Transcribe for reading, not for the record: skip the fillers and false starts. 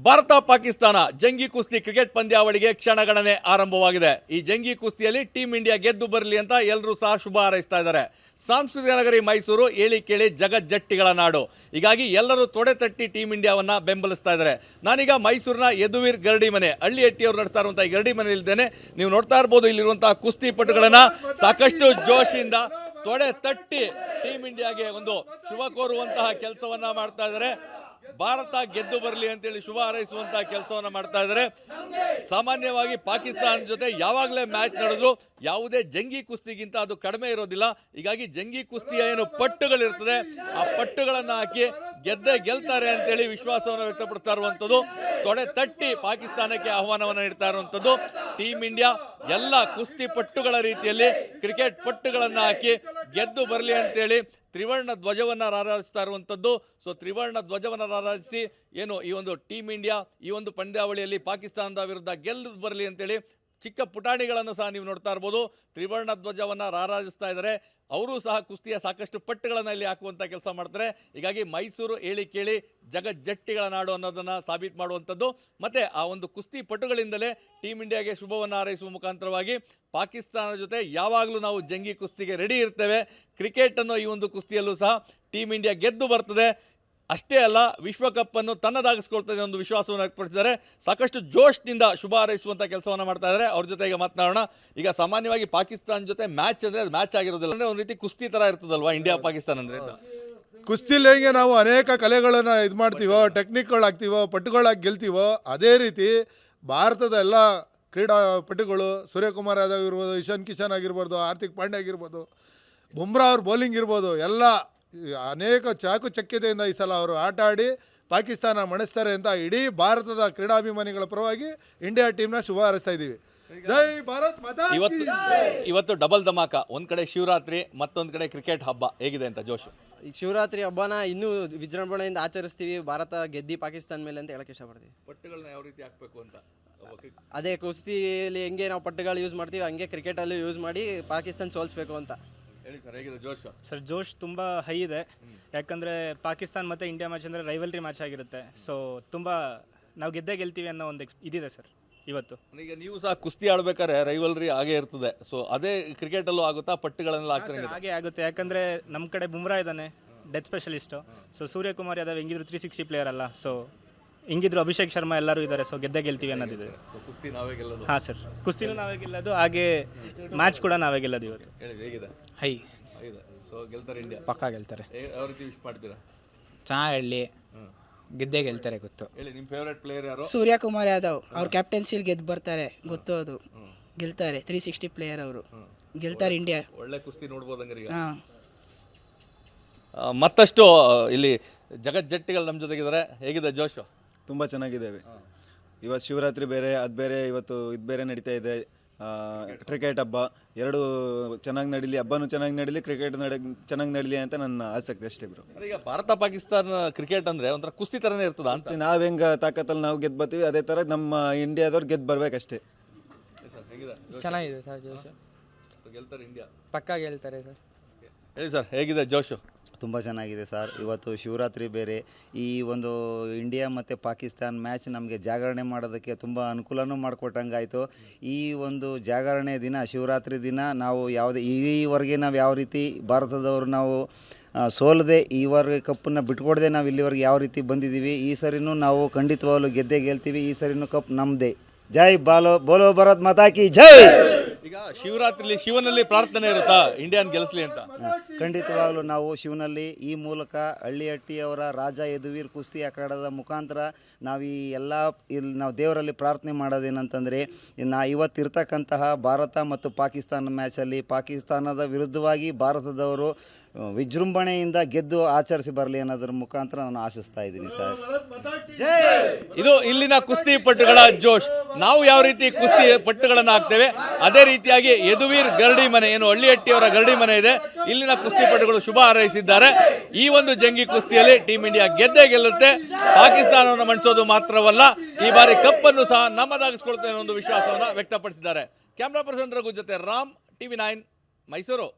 ಭಾರತ ಪಾಕಿಸ್ತಾನ ಜಂಗಿ ಕುಸ್ತಿ ಕ್ರಿಕೆಟ್ ಪಂದ್ಯಾವಳಿಗೆ ಕ್ಷಣಗಣನೆ ಆರಂಭವಾಗಿದೆ. ಈ ಜಂಗಿ ಕುಸ್ತಿಯಲ್ಲಿ ಟೀಂ ಇಂಡಿಯಾ ಗೆದ್ದು ಬರಲಿ ಅಂತ ಎಲ್ಲರೂ ಸಹ ಶುಭ ಹಾರೈಸ್ತಾ ಇದ್ದಾರೆ. ಸಾಂಸ್ಕೃತಿಕ ನಗರಿ ಮೈಸೂರು ಏಳಿ ಕೇಳಿ ಜಗಜ್ಜಟ್ಟಿಗಳ ನಾಡು. ಹೀಗಾಗಿ ಎಲ್ಲರೂ ತೊಡೆ ತಟ್ಟಿ ಟೀಂ ಇಂಡಿಯಾವನ್ನ ಬೆಂಬಲಿಸ್ತಾ ಇದ್ದಾರೆ. ನಾನೀಗ ಮೈಸೂರಿನ ಯದುವೀರ್ ಗರಡಿ ಮನೆ ಹಳ್ಳಿಹಟ್ಟಿಯವರು ನಡೆಸ್ತಾ ಇರುವಂತಹ ಈ ಗರಡಿ ಮನೆಯಲ್ಲಿದ್ದೇನೆ. ನೀವು ನೋಡ್ತಾ ಇರಬಹುದು ಇಲ್ಲಿರುವಂತಹ ಕುಸ್ತಿಪಟುಗಳನ್ನ ಸಾಕಷ್ಟು ಜೋಶಿಂದ ತೊಡೆ ತಟ್ಟಿ ಟೀಂ ಇಂಡಿಯಾಗೆ ಒಂದು ಶುಭ ಕೋರುವಂತಹ ಕೆಲಸವನ್ನ ಮಾಡ್ತಾ ಇದ್ದಾರೆ. ಭಾರತ ಗೆದ್ದು ಬರಲಿ ಅಂತೇಳಿ ಶುಭ ಹಾರೈಸುವಂತಹ ಕೆಲಸವನ್ನ ಮಾಡ್ತಾ ಇದ್ದಾರೆ. ಸಾಮಾನ್ಯವಾಗಿ ಪಾಕಿಸ್ತಾನ ಜೊತೆ ಯಾವಾಗಲೇ ಮ್ಯಾಚ್ ನಡೆದ್ರು ಯಾವುದೇ ಜಂಗಿ ಕುಸ್ತಿಗಿಂತ ಅದು ಕಡಿಮೆ ಇರೋದಿಲ್ಲ. ಹೀಗಾಗಿ ಜಂಗಿ ಕುಸ್ತಿಯ ಏನು ಪಟ್ಟುಗಳಿರ್ತದೆ ಆ ಪಟ್ಟುಗಳನ್ನು ಹಾಕಿ ಗೆಲ್ತಾರೆ ಅಂತೇಳಿ ವಿಶ್ವಾಸವನ್ನು ವ್ಯಕ್ತಪಡಿಸ್ತಾ ಇರುವಂಥದ್ದು. ತೊಡೆ ತಟ್ಟಿ ಪಾಕಿಸ್ತಾನಕ್ಕೆ ಆಹ್ವಾನವನ್ನು ನೀಡ್ತಾ ಇರುವಂಥದ್ದು. ಟೀಂ ಇಂಡಿಯಾ ಎಲ್ಲ ಕುಸ್ತಿ ಪಟ್ಟುಗಳ ರೀತಿಯಲ್ಲಿ ಕ್ರಿಕೆಟ್ ಪಟ್ಟುಗಳನ್ನು ಹಾಕಿ ಗೆದ್ದು ಬರಲಿ ಅಂತೇಳಿ ತ್ರಿವರ್ಣ ಧ್ವಜವನ್ನು ರಾರಾಜಿಸ್ತಾ ಇರುವಂಥದ್ದು. ಸೊ ತ್ರಿವರ್ಣ ಧ್ವಜವನ್ನು ರಾರಾಜಿಸಿ ಏನು ಈ ಒಂದು ಟೀಮ್ ಇಂಡಿಯಾ ಈ ಒಂದು ಪಂದ್ಯಾವಳಿಯಲ್ಲಿ ಪಾಕಿಸ್ತಾನದ ವಿರುದ್ಧ ಗೆದ್ದು ಬರಲಿ ಅಂತೇಳಿ ಚಿಕ್ಕ ಪುಟಾಣಿಗಳನ್ನು ಸಹ ನೀವು ನೋಡ್ತಾ ಇರ್ಬೋದು. ತ್ರಿವರ್ಣ ಧ್ವಜವನ್ನು ರಾರಾಜಿಸ್ತಾ ಇದ್ದಾರೆ. ಅವರು ಸಹ ಕುಸ್ತಿಯ ಸಾಕಷ್ಟು ಪಟ್ಟುಗಳನ್ನು ಇಲ್ಲಿ ಹಾಕುವಂಥ ಕೆಲಸ ಮಾಡ್ತಾರೆ. ಹೀಗಾಗಿ ಮೈಸೂರು ಏಳಿ ಕೇಳಿ ಜಗಜ್ಜಟ್ಟಿಗಳ ನಾಡು ಅನ್ನೋದನ್ನು ಸಾಬೀತು ಮಾಡುವಂಥದ್ದು. ಮತ್ತು ಆ ಒಂದು ಕುಸ್ತಿ ಪಟುಗಳಿಂದಲೇ ಟೀಮ್ ಇಂಡಿಯಾಗೆ ಶುಭವನ್ನು ಹಾರೈಸುವ ಮುಖಾಂತರವಾಗಿ ಪಾಕಿಸ್ತಾನದ ಜೊತೆ ಯಾವಾಗಲೂ ನಾವು ಜಂಗಿ ಕುಸ್ತಿಗೆ ರೆಡಿ ಇರ್ತೇವೆ. ಕ್ರಿಕೆಟ್ ಅನ್ನೋ ಈ ಒಂದು ಕುಸ್ತಿಯಲ್ಲೂ ಸಹ ಟೀಮ್ ಇಂಡಿಯಾ ಗೆದ್ದು ಬರ್ತದೆ. ಅಷ್ಟೇ ಅಲ್ಲ, ವಿಶ್ವಕಪ್ಪನ್ನು ತನ್ನದಾಗಿಸ್ಕೊಳ್ತದೆ ಒಂದು ವಿಶ್ವಾಸವನ್ನು ವ್ಯಕ್ತಪಡಿಸಿದ್ದಾರೆ. ಸಾಕಷ್ಟು ಜೋಶ್ನಿಂದ ಶುಭ ಹಾರೈಸುವಂಥ ಕೆಲಸವನ್ನು ಮಾಡ್ತಾ ಇದ್ದಾರೆ. ಅವ್ರ ಜೊತೆ ಈಗ ಮಾತನಾಡೋಣ. ಈಗ ಸಾಮಾನ್ಯವಾಗಿ ಪಾಕಿಸ್ತಾನ ಜೊತೆ ಮ್ಯಾಚ್ ಅಂದರೆ ಅದು ಮ್ಯಾಚ್ ಆಗಿರೋದಿಲ್ಲ, ಅಂದರೆ ಒಂದು ರೀತಿ ಕುಸ್ತಿ ಥರ ಇರ್ತದಲ್ವಾ ಇಂಡಿಯಾ ಪಾಕಿಸ್ತಾನ ಅಂದರೆ. ಕುಸ್ತಿಲಿ ಹೇಗೆ ನಾವು ಅನೇಕ ಕಲೆಗಳನ್ನು ಇದು ಮಾಡ್ತೀವೋ, ಟೆಕ್ನಿಕ್ಗಳಾಗ್ತೀವೋ, ಪಟುಗಳಾಗಿ ಗೆಲ್ತೀವೋ, ಅದೇ ರೀತಿ ಭಾರತದ ಎಲ್ಲ ಕ್ರೀಡಾಪಟುಗಳು ಸೂರ್ಯಕುಮಾರ್ ಯಾದವ್ ಇರ್ಬೋದು, ಇಶಾನ್ ಕಿಶನ್ ಆಗಿರ್ಬೋದು, ಹಾರ್ದಿಕ್ ಪಾಂಡ್ಯ ಆಗಿರ್ಬೋದು, ಬುಮ್ರಾ ಅವ್ರ ಬೌಲಿಂಗ್ ಇರ್ಬೋದು, ಎಲ್ಲ ಅನೇಕ ಚಾಕು ಚಕ್ಯತೆಯಿಂದ ಈ ಸಲ ಅವರು ಆಟ ಆಡಿ ಪಾಕಿಸ್ತಾನ ಮಣಿಸ್ತಾರೆ ಅಂತ ಇಡೀ ಭಾರತದ ಕ್ರೀಡಾಭಿಮಾನಿಗಳ ಪರವಾಗಿ ಇಂಡಿಯಾ ಟೀಮ್ನ ಶುಭ ಹಾರೈಸ್ತಾ ಇದ್ದೀವಿ. ಜೈ ಭಾರತ್ ಮಾತಾ ಕಿ ಜೈ. ಇವತ್ತು ಡಬಲ್ ಧಮಾಕ, ಒಂದ್ ಕಡೆ ಶಿವರಾತ್ರಿ, ಮತ್ತೊಂದು ಕಡೆ ಕ್ರಿಕೆಟ್ ಹಬ್ಬ. ಹೇಗಿದೆ ಅಂತ ಜೋಶು? ಶಿವರಾತ್ರಿ ಹಬ್ಬನ ಇನ್ನೂ ವಿಜೃಂಭಣೆಯಿಂದ ಆಚರಿಸ್ತೀವಿ. ಭಾರತ ಗೆದ್ದಿ ಪಾಕಿಸ್ತಾನ ಮೇಲೆ ಅಂತ ಹೇಳಕ್ಕೆ ಇಷ್ಟಪಡ್ತೀವಿ. ಪಟ್ಟುಗಳನ್ನ ಯಾವ ರೀತಿ ಹಾಕಬೇಕು ಅಂತ ಅದೇ ಕುಸ್ತಿಯಲ್ಲಿ ಹೆಂಗೆ ನಾವು ಪಟ್ಟುಗಳು ಯೂಸ್ ಮಾಡ್ತೀವಿ ಹಂಗೆ ಕ್ರಿಕೆಟಲ್ಲೂ ಯೂಸ್ ಮಾಡಿ ಪಾಕಿಸ್ತಾನ ಸೋಲಿಸ್ಬೇಕು ಅಂತ. ಹೇಳಿ ಸರ್, ಹೇಗಿದೆ ಜೋಶು? ಸರ್ ಜೋಶ್ ತುಂಬ ಹೈ ಇದೆ. ಯಾಕಂದರೆ ಪಾಕಿಸ್ತಾನ ಮತ್ತು ಇಂಡಿಯಾ ಮ್ಯಾಚ್ ಅಂದರೆ ರೈವಲ್ರಿ ಮ್ಯಾಚ್ ಆಗಿರುತ್ತೆ. ಸೊ ತುಂಬ ನಾವು ಗೆಲ್ತೀವಿ ಅನ್ನೋ ಒಂದು ಇದಿದೆ ಸರ್ ಇವತ್ತು. ಈಗ ನೀವು ಸಹ ಕುಸ್ತಿ ಆಡ್ಬೇಕಾದ್ರೆ ರೈವಲ್ರಿ ಆಗೇ ಇರ್ತದೆ. ಸೊ ಅದೇ ಕ್ರಿಕೆಟಲ್ಲೂ ಆಗುತ್ತಾ? ಪಟ್ಟುಗಳನ್ನೆಲ್ಲ ಹಾಕ್ತಾರೆ? ಹಾಗೆ ಆಗುತ್ತೆ. ಯಾಕಂದರೆ ನಮ್ಮ ಕಡೆ ಬುಮ್ರಾ ಇದ್ದಾನೆ, death specialist. So Suryakumar Yadav ಹೆಂಗಿದ್ರು 360 ಪ್ಲೇಯರ್ ಅಲ್ಲ. ಸೊ ಹಿಂಗಿದ್ರು ಅಭಿಷೇಕ್ ಶರ್ಮಾ ಎಲ್ಲರೂ ಇದ್ದಾರೆ. ಸೊ ಗೆಲ್ತೀವಿ ಅನ್ನೋದಿದೆ. ಕುಸ್ತಿ ನಾವೇ ಗೆಲ್ಲೋದು? ಹಾಂ ಸರ್, ಕುಸ್ತಿನೂ ನಾವೇ ಗೆಲ್ಲೋದು, ಹಾಗೆ ಮ್ಯಾಚ್ ಕೂಡ ನಾವೇ ಗೆಲ್ಲೋದು ಇವತ್ತು. ಹೇಗಿದೆ? ಹೈ. ಸೊ ಗೆಲ್ತಾರೆ ಇಂಡಿಯಾ? ಪಕ್ಕಾ ಗೆಲ್ತಾರೆ. ಯಾವ ರೀತಿ ವಿಶ್ ಮಾಡ್ತೀರಾ? ಚೆನ್ನಾಗಿ ಹೇಳಿ, ಗೆಲ್ತಾರೆ ಗೊತ್ತು. ಹೇಳಿ, ನಿಮ್ಮ ಫೇವರೇಟ್ ಪ್ಲೇಯರ್ ಯಾರು? ಸೂರ್ಯಕುಮಾರ್ ಯಾದವ್. ಅವ್ರ ಕ್ಯಾಪ್ಟನ್ಸಿಲಿ ಗೆದ್ದು ಬರ್ತಾರೆ ಗೊತ್ತು. ಅದು ಗೆಲ್ತಾರೆ. 360 ಪ್ಲೇಯರ್ ಅವರು ಗೆಲ್ತಾರೆ. ಇಂಡಿಯಾ ಒಳ್ಳೆ ಕುಸ್ತಿ ನೋಡ್ಬೋದು ಹಂಗಾರೆ. ಹಾಂ, ಮತ್ತಷ್ಟು ಇಲ್ಲಿ ಜಗಜ್ಜಟ್ಟಿಗಳು ನಮ್ಮ ಜೊತೆಗಿದ್ದಾರೆ. ಹೇಗಿದೆ ಜೋಶು? ತುಂಬ ಚೆನ್ನಾಗಿದ್ದೇವೆ. ಇವತ್ತು ಶಿವರಾತ್ರಿ ಬೇರೆ, ಅದು ಬೇರೆ, ಇವತ್ತು ಇದು ಬೇರೆ ನಡೀತಾ ಇದೆ. ಕ್ರಿಕೆಟ್ ಹಬ್ಬ ಎರಡು ಚೆನ್ನಾಗಿ ನಡೀಲಿ, ಹಬ್ಬನೂ ಚೆನ್ನಾಗಿ ನಡೀಲಿ, ಕ್ರಿಕೆಟ್ ಚೆನ್ನಾಗಿ ನಡೀಲಿ ಅಂತ ನನ್ನ ಆಸಕ್ತಿ ಅಷ್ಟೇ ಬ್ರೋ. ಈಗ ಭಾರತ ಪಾಕಿಸ್ತಾನ ಕ್ರಿಕೆಟ್ ಅಂದರೆ ಒಂಥರ ಕುಸ್ತಿ ಥರನೇ ಇರ್ತದ ಅಂತ. ನಾವು ಹೆಂಗೆ ತಾಕತ್ತಲ್ಲಿ ನಾವು ಗೆದ್ದು ಬರ್ತೀವಿ, ಅದೇ ಥರ ನಮ್ಮ ಇಂಡಿಯಾದವ್ರು ಗೆದ್ದು ಬರ್ಬೇಕಷ್ಟೇ. ಚೆನ್ನಾಗಿದೆ ಸರ್ ಜೋಶು. ಗೆಲ್ತಾರೆ ಇಂಡಿಯಾ? ಪಕ್ಕಾ ಗೆಲ್ತಾರೆ ಸರ್. ಹೇಳಿ ಸರ್, ಹೇಗಿದೆ ಜೋಶು? ತುಂಬ ಚೆನ್ನಾಗಿದೆ ಸರ್. ಇವತ್ತು ಶಿವರಾತ್ರಿ ಬೇರೆ, ಈ ಒಂದು ಇಂಡಿಯಾ ಮತ್ತು ಪಾಕಿಸ್ತಾನ ಮ್ಯಾಚ್ ನಮಗೆ ಜಾಗರಣೆ ಮಾಡೋದಕ್ಕೆ ತುಂಬ ಅನುಕೂಲನೂ ಮಾಡಿಕೊಟ್ಟಂಗಾಯಿತು. ಈ ಒಂದು ಜಾಗರಣೆ ದಿನ, ಶಿವರಾತ್ರಿ ದಿನ ನಾವು ಯಾವುದೇ ಈವರೆಗೆ ನಾವು ಯಾವ ರೀತಿ ಭಾರತದವರು ನಾವು ಸೋಲದೆ ಈವರೆಗೆ ಕಪ್ಪನ್ನು ಬಿಟ್ಕೊಡದೆ ನಾವು ಇಲ್ಲಿವರೆಗೆ ಯಾವ ರೀತಿ ಬಂದಿದ್ದೀವಿ, ಈ ಸರಿನೂ ನಾವು ಖಂಡಿತವಾಗಲೂ ಗೆಲ್ತೀವಿ. ಈ ಸರಿನೂ ಕಪ್ ನಮ್ಮದೇ. ಜೈ ಬೋಲೋ ಭಾರತ್ ಮಾತಾ ಕಿ ಜೈ. ಈಗ ಶಿವರಾತ್ರಿಲಿ ಶಿವನಲ್ಲಿ ಪ್ರಾರ್ಥನೆ ಇರುತ್ತಾ ಇಂಡಿಯಾನ್ ಗೆಲ್ಲಿಸ್ಲಿ ಅಂತ? ಖಂಡಿತವಾಗಲೂ ನಾವು ಶಿವನಲ್ಲಿ ಈ ಮೂಲಕ ಹಳ್ಳಿಹಟ್ಟಿಯವರ ರಾಜ ಯದುವೀರ್ ಕುಸ್ತಿ ಅಖಾಡದ ಮುಖಾಂತರ ನಾವು ಈ ಎಲ್ಲ ಇಲ್ಲಿ ನಾವು ದೇವರಲ್ಲಿ ಪ್ರಾರ್ಥನೆ ಮಾಡೋದೇನಂತಂದರೆ, ಇವತ್ತಿರ್ತಕ್ಕಂತಹ ಭಾರತ ಮತ್ತು ಪಾಕಿಸ್ತಾನ ಮ್ಯಾಚಲ್ಲಿ ಪಾಕಿಸ್ತಾನದ ವಿರುದ್ಧವಾಗಿ ಭಾರತದವರು ವಿಜೃಂಭಣೆಯಿಂದ ಗೆದ್ದು ಆಚರಿಸಿ ಬರಲಿ ಅನ್ನೋದ್ರ ಮುಖಾಂತರ ನಾನು ಆಶಿಸ್ತಾ ಇದ್ದೀನಿ ಸರ್. ಇದು ಇಲ್ಲಿನ ಕುಸ್ತಿ ಪಟ್ಟುಗಳ ಜೋಶ್. ನಾವು ಯಾವ ರೀತಿ ಕುಸ್ತಿ ಪಟ್ಟುಗಳನ್ನು ಹಾಕ್ತೇವೆ ಅದೇ ರೀತಿಯಾಗಿ ಯದುವೀರ್ ಗರಡಿ ಮನೆ, ಏನು ಹಳ್ಳಿಹಟ್ಟಿಯವರ ಗರಡಿ ಮನೆ ಇದೆ, ಇಲ್ಲಿನ ಕುಸ್ತಿಪಟುಗಳು ಶುಭ ಹಾರೈಸಿದ್ದಾರೆ. ಈ ಒಂದು ಜಂಗಿ ಕುಸ್ತಿಯಲ್ಲಿ ಟೀಮ್ ಇಂಡಿಯಾ ಗೆಲ್ಲುತ್ತೆ. ಪಾಕಿಸ್ತಾನವನ್ನು ಮಣಿಸೋದು ಮಾತ್ರವಲ್ಲ, ಈ ಬಾರಿ ಕಪ್ಪನ್ನು ಸಹ ನಮ್ಮದಾಗಿಸ್ಕೊಳ್ತೇವೆ ಅನ್ನೋ ಒಂದು ವಿಶ್ವಾಸವನ್ನು ವ್ಯಕ್ತಪಡಿಸಿದ್ದಾರೆ. ಕ್ಯಾಮ್ರಾ ಪರ್ಸನ್ ರಘು ಜೊತೆ ರಾಮ್, TV9 ಮೈಸೂರು.